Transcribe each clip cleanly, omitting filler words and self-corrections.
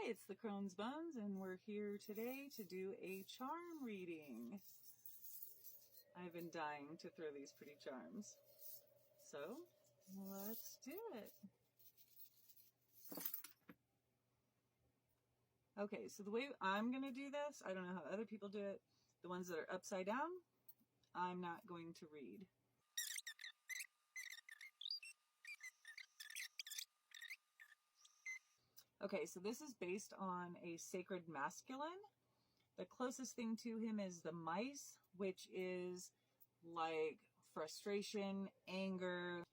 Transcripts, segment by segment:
Hi, it's the Crohn's Bones, and we're here today to do a charm reading. I've been dying to throw these pretty charms. So, let's do it. Okay, so the way I'm going to do this, I don't know how other people do it. The ones that are upside down, I'm not going to read. Okay, so this is based on a sacred masculine. The closest thing to him is the mice, which is like frustration, anger.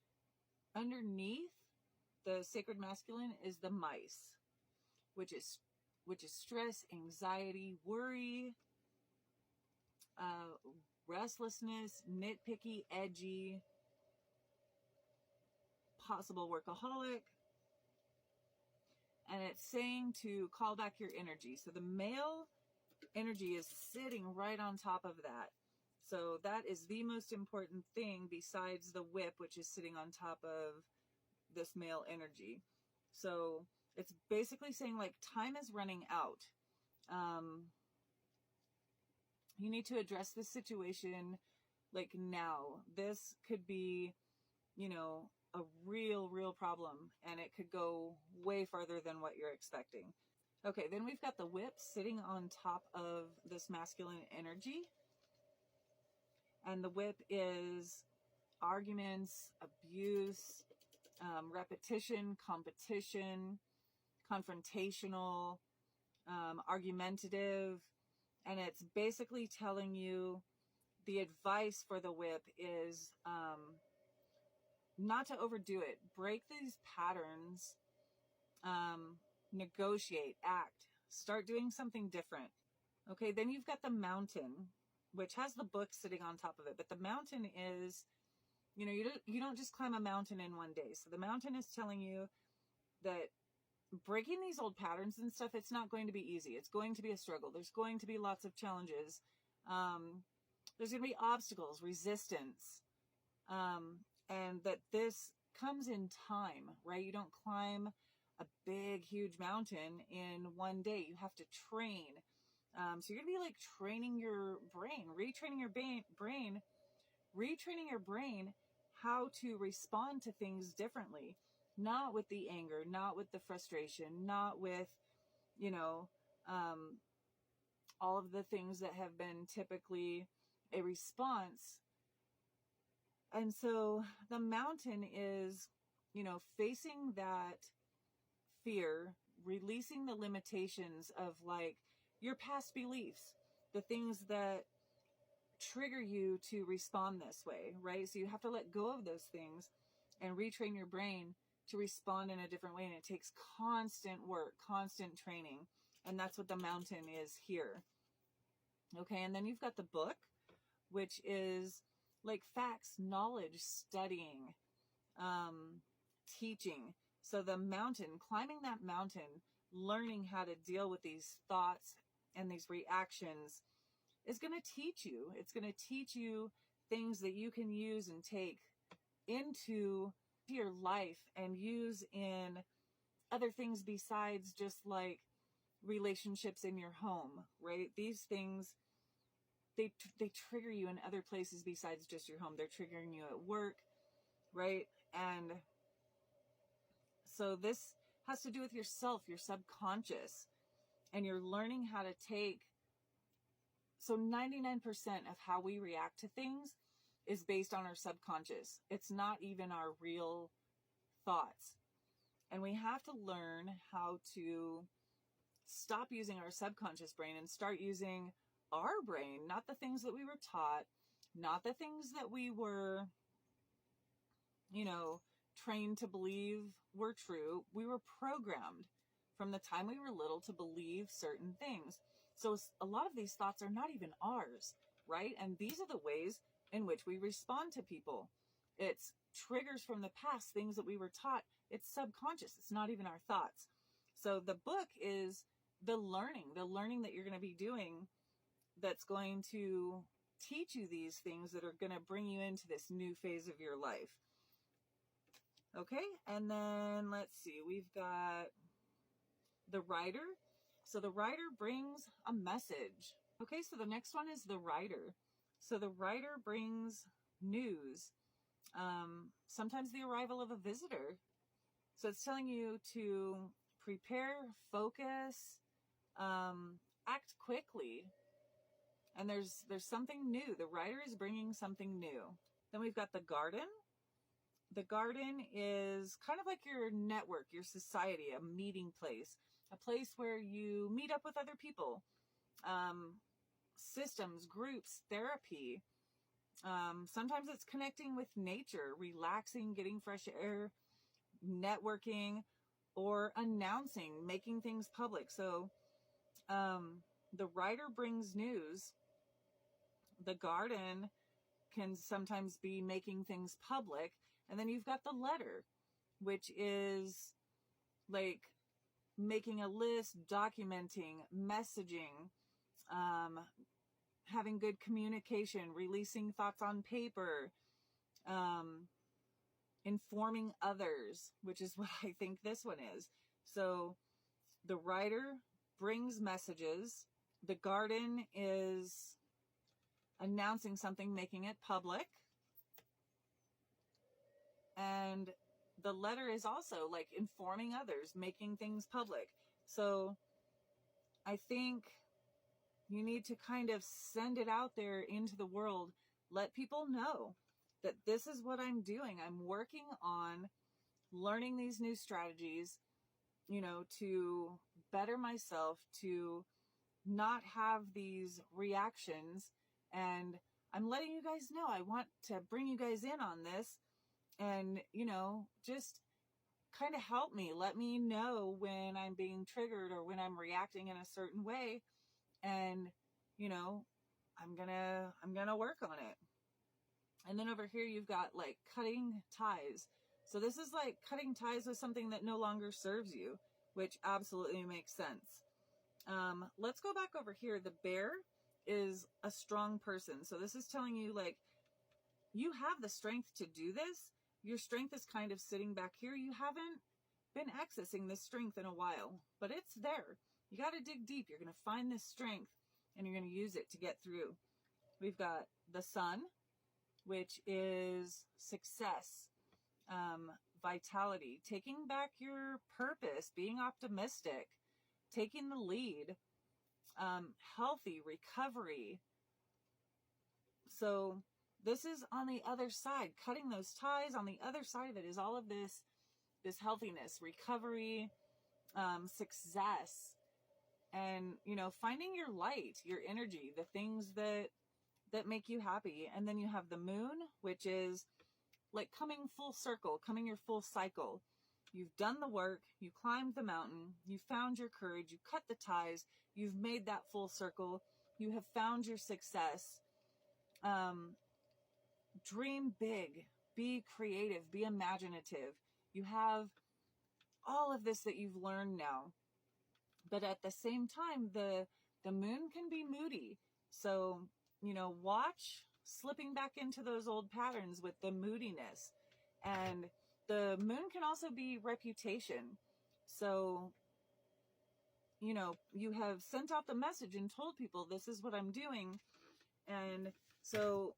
Underneath the sacred masculine is the mice, which is stress, anxiety, worry, restlessness, nitpicky, edgy, possible workaholic. And it's saying to call back your energy. So the male energy is sitting right on top of that. So that is the most important thing besides the whip, which is sitting on top of this male energy. So it's basically saying like time is running out. You need to address this situation like now. This could be, a real problem, and it could go way farther than what you're expecting. Okay, then we've got the whip sitting on top of this masculine energy. And the whip is arguments, abuse, repetition, competition, confrontational, argumentative. And it's basically telling you the advice for the whip is not to overdo it. Break these patterns, negotiate, act, start doing something different. Okay, then you've got the mountain, which has the book sitting on top of it. But the mountain is, you don't just climb a mountain in one day. So the mountain is telling you that breaking these old patterns and stuff, it's not going to be easy. It's going to be a struggle. There's going to be lots of challenges. There's going to be obstacles, resistance, and that this comes in time, right? You don't climb a big, huge mountain in one day. You have to train. So you're going to be like training your brain, retraining your brain how to respond to things differently. Not with the anger, not with the frustration, not with, all of the things that have been typically a response. And so the mountain is, facing that fear, releasing the limitations of like your past beliefs, the things that trigger you to respond this way, right? So you have to let go of those things and retrain your brain to respond in a different way. And it takes constant work, constant training. And that's what the mountain is here. Okay. And then you've got the book, which is like facts, knowledge, studying, teaching. So the mountain, climbing that mountain, learning how to deal with these thoughts and these reactions is going to teach you. It's going to teach you things that you can use and take into your life and use in other things besides just like relationships in your home, right? These things, they trigger you in other places besides just your home. They're triggering you at work, right? And so this has to do with yourself, your subconscious, and you're learning how to take. So 99% of how we react to things is based on our subconscious. It's not even our real thoughts. And we have to learn how to stop using our subconscious brain and start using our brain, not the things that we were taught, not the things that we were, trained to believe were true. We were programmed from the time we were little to believe certain things. So a lot of these thoughts are not even ours, right? And these are the ways in which we respond to people. It's triggers from the past, things that we were taught. It's subconscious. It's not even our thoughts. So the book is the learning that you're going to be doing that's going to teach you these things that are going to bring you into this new phase of your life. Okay, and then let's see, we've got the rider. So the rider brings a message. Okay, so the next one is the rider. So the rider brings news. Sometimes the arrival of a visitor. So it's telling you to prepare, focus, act quickly. And there's something new. The rider is bringing something new. Then we've got the garden. The garden is kind of like your network, your society, a meeting place, a place where you meet up with other people, systems, groups, therapy. Sometimes it's connecting with nature, relaxing, getting fresh air, networking, or announcing, making things public. So the writer brings news. The garden can sometimes be making things public. And then you've got the letter, which is like making a list, documenting, messaging, having good communication, releasing thoughts on paper, informing others, which is what I think this one is. So the writer brings messages. The garden is announcing something, making it public. And the letter is also like informing others, making things public. So I think you need to kind of send it out there into the world. Let people know that this is what I'm doing. I'm working on learning these new strategies, to better myself, to not have these reactions. And I'm letting you guys know, I want to bring you guys in on this and, just kind of help me. Let me know when I'm being triggered or when I'm reacting in a certain way. And, I'm gonna work on it. And then over here, you've got like cutting ties. So this is like cutting ties with something that no longer serves you, which absolutely makes sense. Let's go back over here. The bear is a strong person. So this is telling you like, you have the strength to do this. Your strength is kind of sitting back here. You haven't been accessing this strength in a while, but it's there. You got to dig deep. You're going to find this strength and you're going to use it to get through. We've got the sun, which is success, vitality, taking back your purpose, being optimistic, taking the lead, healthy, recovery. So this is on the other side, cutting those ties. On the other side of it is all of this healthiness, recovery, success, and, finding your light, your energy, the things that make you happy. And then you have the moon, which is like coming full circle, coming your full cycle. You've done the work, you climbed the mountain, you found your courage, you cut the ties, you've made that full circle, you have found your success. Dream big, be creative, be imaginative. You have all of this that you've learned now. But at the same time, the moon can be moody. So, watch slipping back into those old patterns with the moodiness. And the moon can also be reputation. So, you have sent out the message and told people, this is what I'm doing. And so,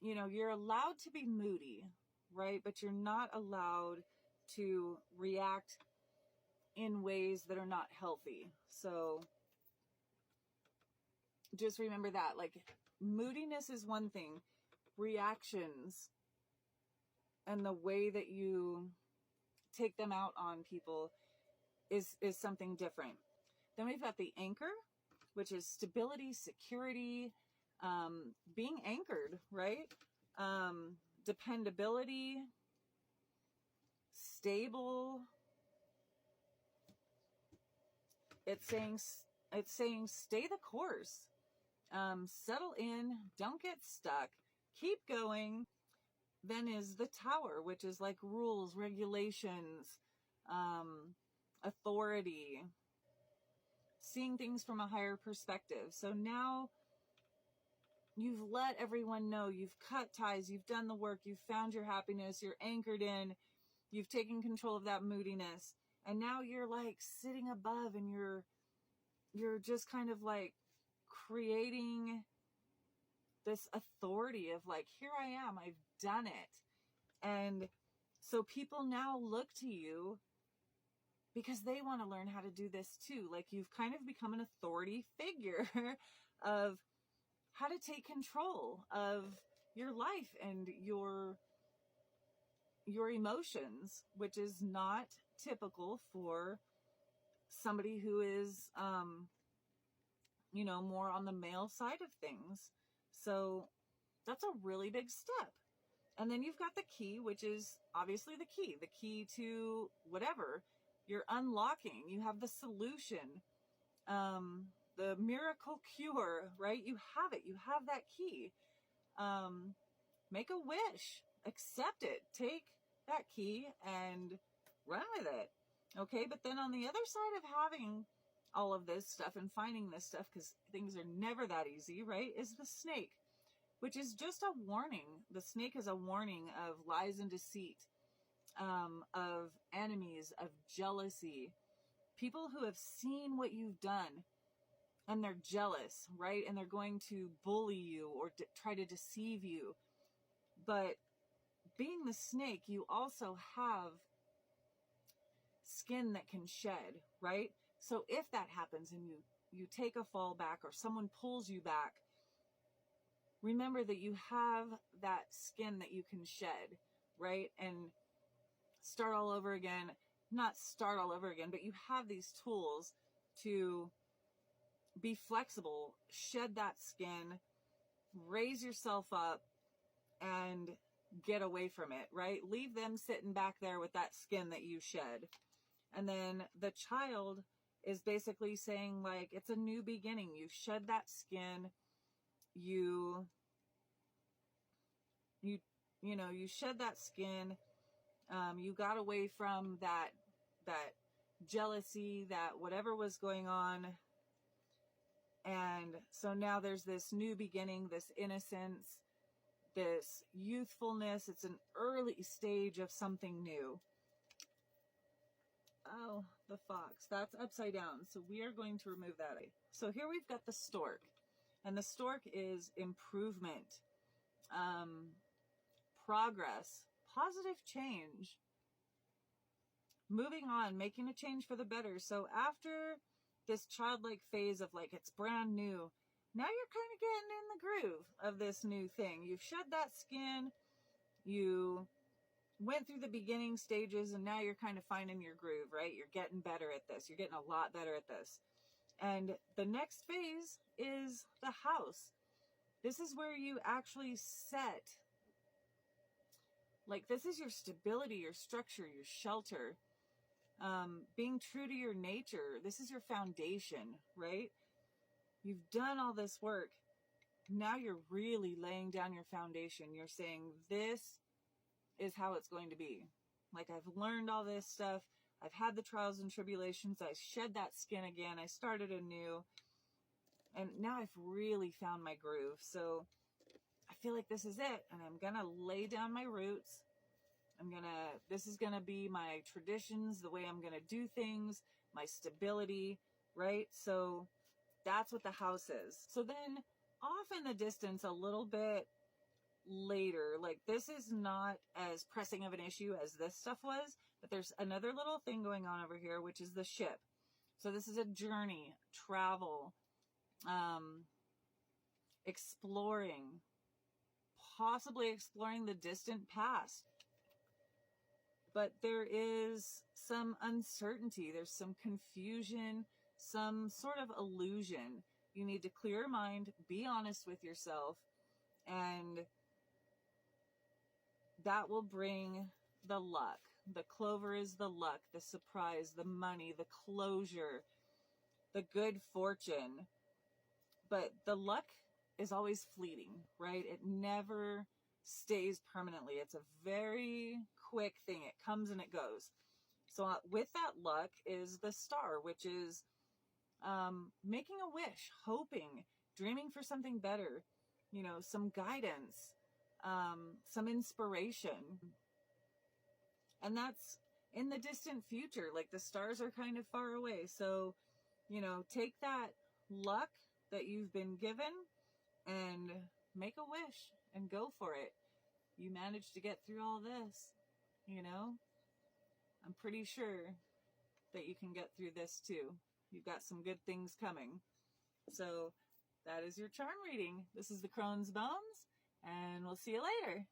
you're allowed to be moody, right? But you're not allowed to react in ways that are not healthy. So just remember that, like, moodiness is one thing. Reactions and the way that you take them out on people is something different. Then we've got the anchor, which is stability, security, being anchored, right? Dependability, stable. It's saying stay the course, settle in, don't get stuck, keep going. Then is the tower, which is like rules, regulations, authority, seeing things from a higher perspective. So now you've let everyone know, you've cut ties, you've done the work, you've found your happiness, you're anchored in, you've taken control of that moodiness. And now you're like sitting above, and you're just kind of like creating this authority of like, here I am, I've done it. And so people now look to you because they want to learn how to do this too. Like, you've kind of become an authority figure of how to take control of your life and your emotions, which is not typical for somebody who is, more on the male side of things. So that's a really big step. And then you've got the key, which is obviously the key to whatever you're unlocking. You have the solution, the miracle cure, right? You have it. You have that key. Make a wish, accept it, take that key and run with it. Okay. But then on the other side of having all of this stuff and finding this stuff, because things are never that easy, right, is the snake, which is just a warning. The snake is a warning of lies and deceit, of enemies, of jealousy, people who have seen what you've done and they're jealous, right? And they're going to bully you or try to deceive you. But being the snake, you also have skin that can shed, right? So if that happens and you take a fall back or someone pulls you back, remember that you have that skin that you can shed, right? And start all over again. Not start all over again, but you have these tools to be flexible, shed that skin, raise yourself up, and get away from it, right? Leave them sitting back there with that skin that you shed. And then the child is basically saying, like, it's a new beginning. You shed that skin. You shed that skin. You got away from that jealousy, that whatever was going on. And so now there's this new beginning, this innocence, this youthfulness. It's an early stage of something new. Oh, the fox. That's upside down. So we are going to remove that. So here we've got the stork. And the stork is improvement, progress, positive change, moving on, making a change for the better. So after this childlike phase of like, it's brand new, now you're kind of getting in the groove of this new thing. You've shed that skin, you went through the beginning stages, and now you're kind of finding your groove, right? You're getting better at this. You're getting a lot better at this. And the next phase is the house. This is where you actually set, like, this is your stability, your structure, your shelter, being true to your nature. This is your foundation, right? You've done all this work. Now you're really laying down your foundation. You're saying, this is how it's going to be. Like, I've learned all this stuff. I've had the trials and tribulations. I shed that skin again. I started anew. And now I've really found my groove. So I feel like this is it. And I'm going to lay down my roots. This is going to be my traditions, the way I'm going to do things, my stability, right? So that's what the house is. So then off in the distance, a little bit later, like, this is not as pressing of an issue as this stuff was, but there's another little thing going on over here, which is the ship. So this is a journey, travel, exploring, possibly exploring the distant past. But there is some uncertainty, there's some confusion, some sort of illusion. You need to clear your mind, be honest with yourself, and that will bring the luck. The clover is the luck, the surprise, the money, the closure, the good fortune. But the luck is always fleeting, right? It never stays permanently. It's a very quick thing. It comes and it goes. So with that luck is the star, which is making a wish, hoping, dreaming for something better, some guidance, some inspiration. And that's in the distant future. Like the stars are kind of far away. So, take that luck that you've been given and make a wish and go for it. You managed to get through all this, I'm pretty sure that you can get through this too. You've got some good things coming. So that is your charm reading. This is the Crohn's Bones, and we'll see you later.